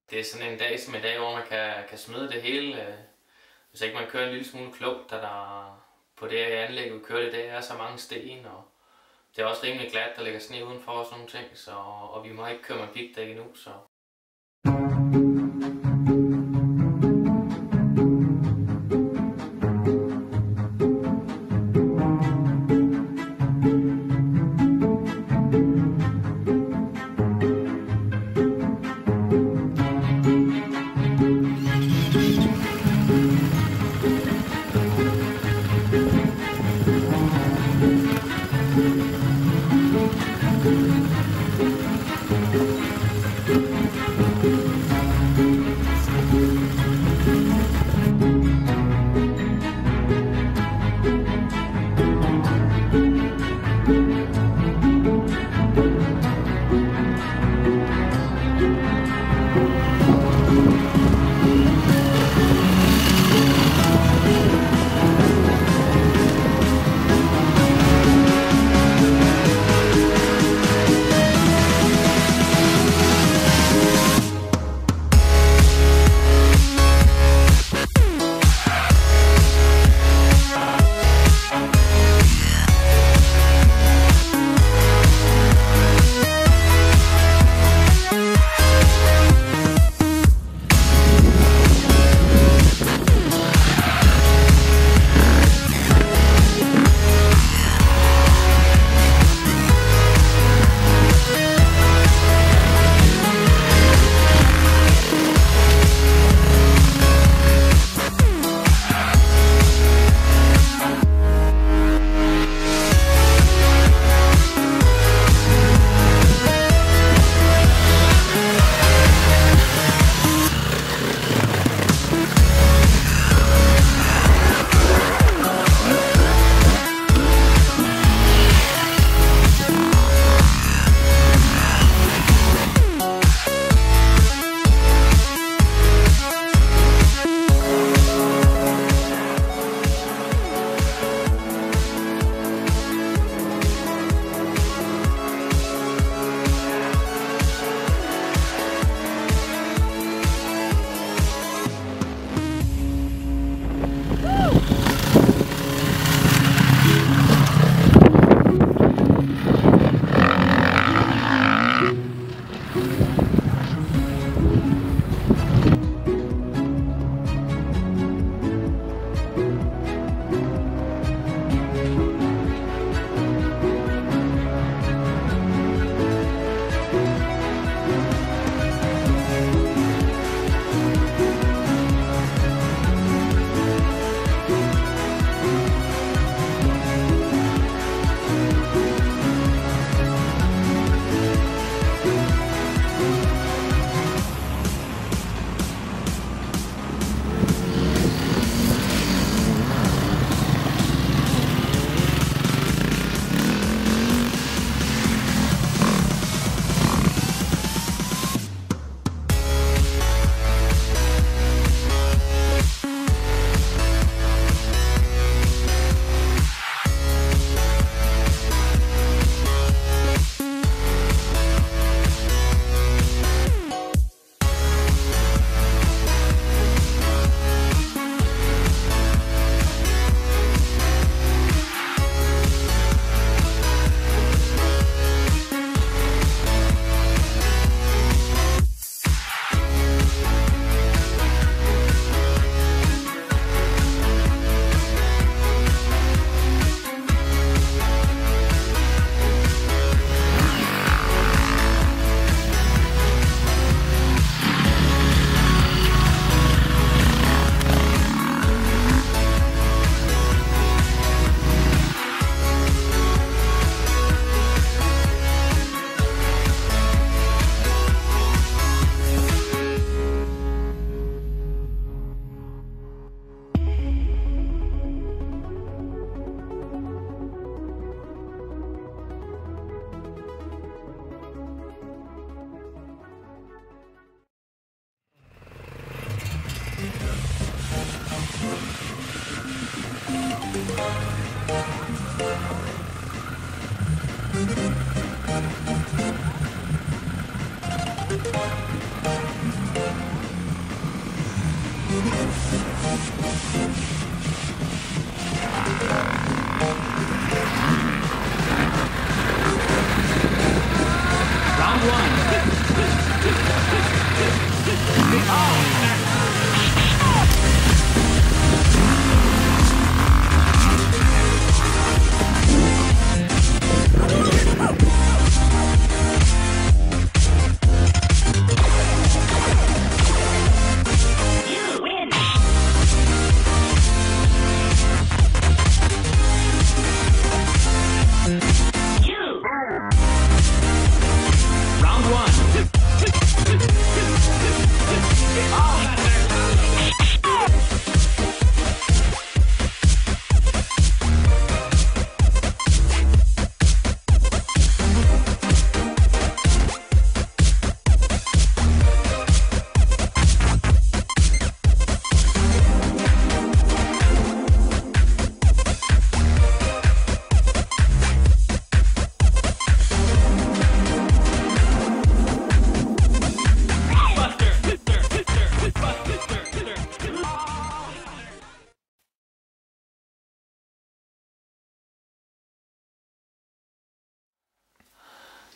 Det er sådan en dag som i dag, hvor man kan smide det hele. Hvis ikke man kører en lille smule klogt, da der på det her anlæg, vi kører i dag, er så mange sten. Og det er også rimelig glat, der ligger sne udenfor og sådan nogle ting. Og vi må ikke køre med piggdæk endnu. Så.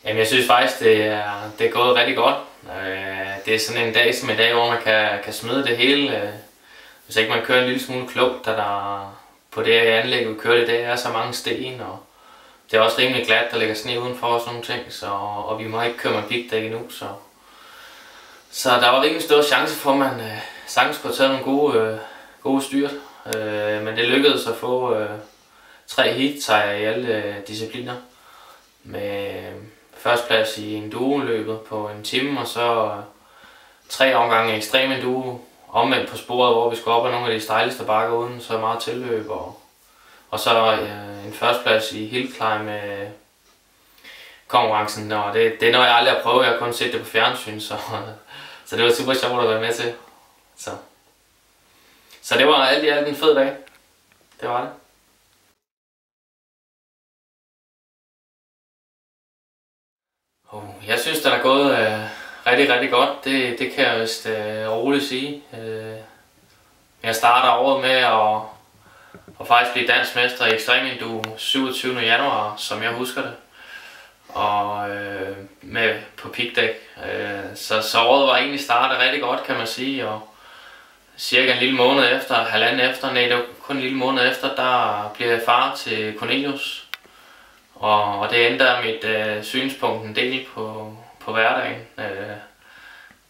Jamen, jeg synes faktisk, det er gået rigtig godt. Det er sådan en dag som i dag, hvor man kan smide det hele. Hvis ikke man kører en lille smule klogt, da der på det her anlæg, vi kører i dag, er så mange sten. Og det er også rimelig glat, der ligger sne udenfor og sådan nogle ting. Og vi må ikke køre med piggdæk endnu. Så der var rimelig stor chance for, at man sagtens kunne tage nogle gode styrt. Men det lykkedes at få 3 heat-sejre i alle discipliner. Med førstplads i enduro-løbet på en time, og så 3 omgange ekstrem enduro omvendt på sporet, hvor vi skulle op ad nogle af de stejligste bakker uden så meget tilløb, og så en førstplads i hill climb med konkurrencen, og det er noget jeg aldrig har prøvet. Jeg har kun set det på fjernsyn, så det var super sjovt at være med til. Så det var alt i alt en fed dag. Det var det. Jeg synes, det er gået rigtig godt. Det kan jeg vist roligt sige. Jeg starter året med at faktisk blive dansk mester i ekstrem enduro 27. januar, som jeg husker det. Og med på piggdæk. Så året var egentlig startet rigtig godt, kan man sige. Og cirka en lille måned efter, halvanden efter, nej, det var kun en lille måned efter, der bliver jeg far til Cornelius. Og det ændrer mit synspunkt en del på hverdagen.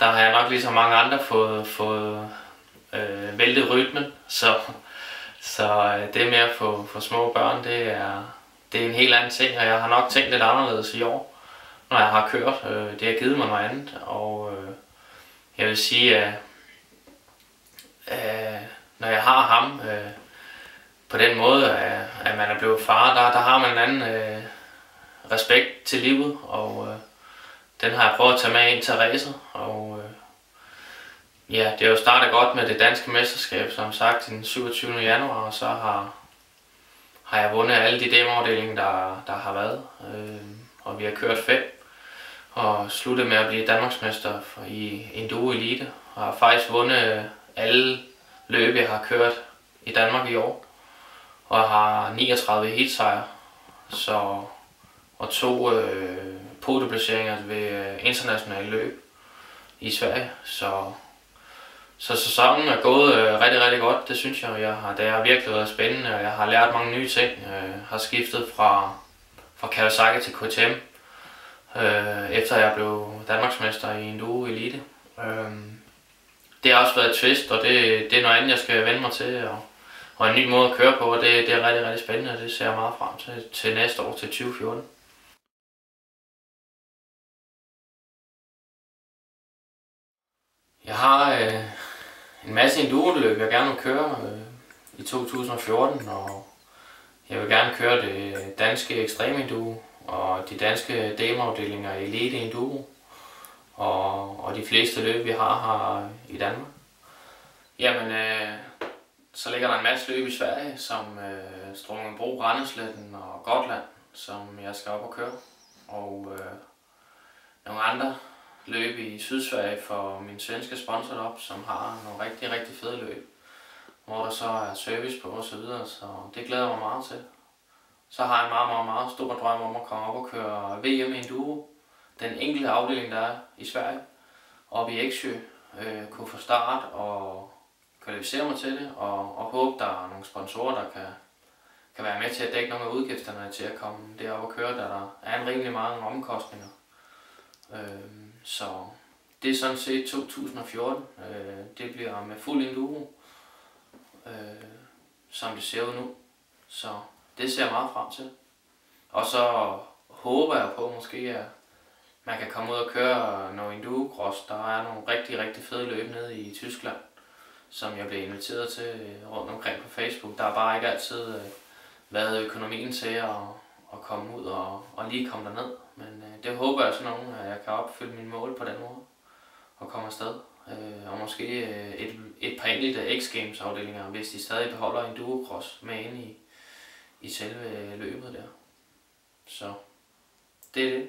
Der har jeg nok ligesom mange andre fået væltet rytmen, så det med at få små børn, det er en helt anden ting, og jeg har nok tænkt lidt anderledes i år, når jeg har kørt. Det har givet mig noget andet, og jeg vil sige, at når jeg har ham på den måde, at man er blevet far, der har man en anden respekt til livet, og den har jeg prøvet at tage med ind til racet, og ja, det er jo startet godt med det danske mesterskab, som sagt, den 27. januar, og så har jeg vundet alle de DM-afdelinger, der har været, og vi har kørt 5, og sluttet med at blive Danmarksmester i Enduro Elite, og har faktisk vundet alle løb, jeg har kørt i Danmark i år, og har 39 heatsejre, og 2 podieplaceringer ved internationale løb i Sverige, så sæsonen er gået rigtig godt, det synes jeg. Det har virkelig været spændende, og jeg har lært mange nye ting. Har skiftet fra Kawasaki til KTM, efter jeg blev Danmarksmester i Enduro Elite. Det har også været et twist, og det er noget andet, jeg skal vende mig til, og en ny måde at køre på, og det er rigtig spændende, og det ser jeg meget frem til næste år, til 2014. Jeg har en masse enduro-løb, jeg gerne vil køre i 2014, og jeg vil gerne køre det danske ekstrem enduro og de danske DM-afdelinger i Elite Enduro og de fleste løb, vi har her i Danmark. Jamen, så ligger der en masse løb i Sverige, som Strungenbro, Randesletten og Gotland, som jeg skal op og køre. Og nogle andre løb i Sydsverige for min svenske sponsor op, som har nogle rigtig, rigtig fede løb, hvor der så er service på og så videre, så det glæder jeg mig meget til. Så har jeg en meget stor drøm om at komme op og køre VM i enduro. Den enkelte afdeling, der er i Sverige, oppe i Eksjö, kunne få start og kvalificere mig til det, og håbe, der er nogle sponsorer, der kan være med til at dække nogle af udgifterne til at komme derop og køre, da der er en rimelig mange omkostninger. Så det er sådan set 2014. Det bliver med fuld enduro, som det ser ud nu. Så det ser jeg meget frem til. Og så håber jeg på måske, at man kan komme ud og køre noget enduro-cross. Der er nogle rigtig, rigtig fede løb nede i Tyskland, som jeg blev inviteret til rundt omkring på Facebook. Der har bare ikke altid været økonomien til at komme ud og lige komme derned. Men det håber jeg sådan nogen, at jeg kan opfylde mine mål på den måde og komme afsted. Og måske et par enkelte X-Games afdelinger, hvis de stadig beholder enduro-cross med inde i selve løbet der. Så det er det.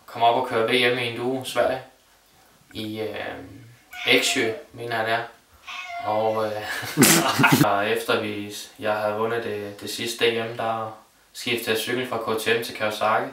Kom op og køre VM i enduro Sverige i Eksjö, mener jeg det er. Og efter jeg havde vundet det sidste DM, der skiftede jeg cykel fra KTM til Kawasaki.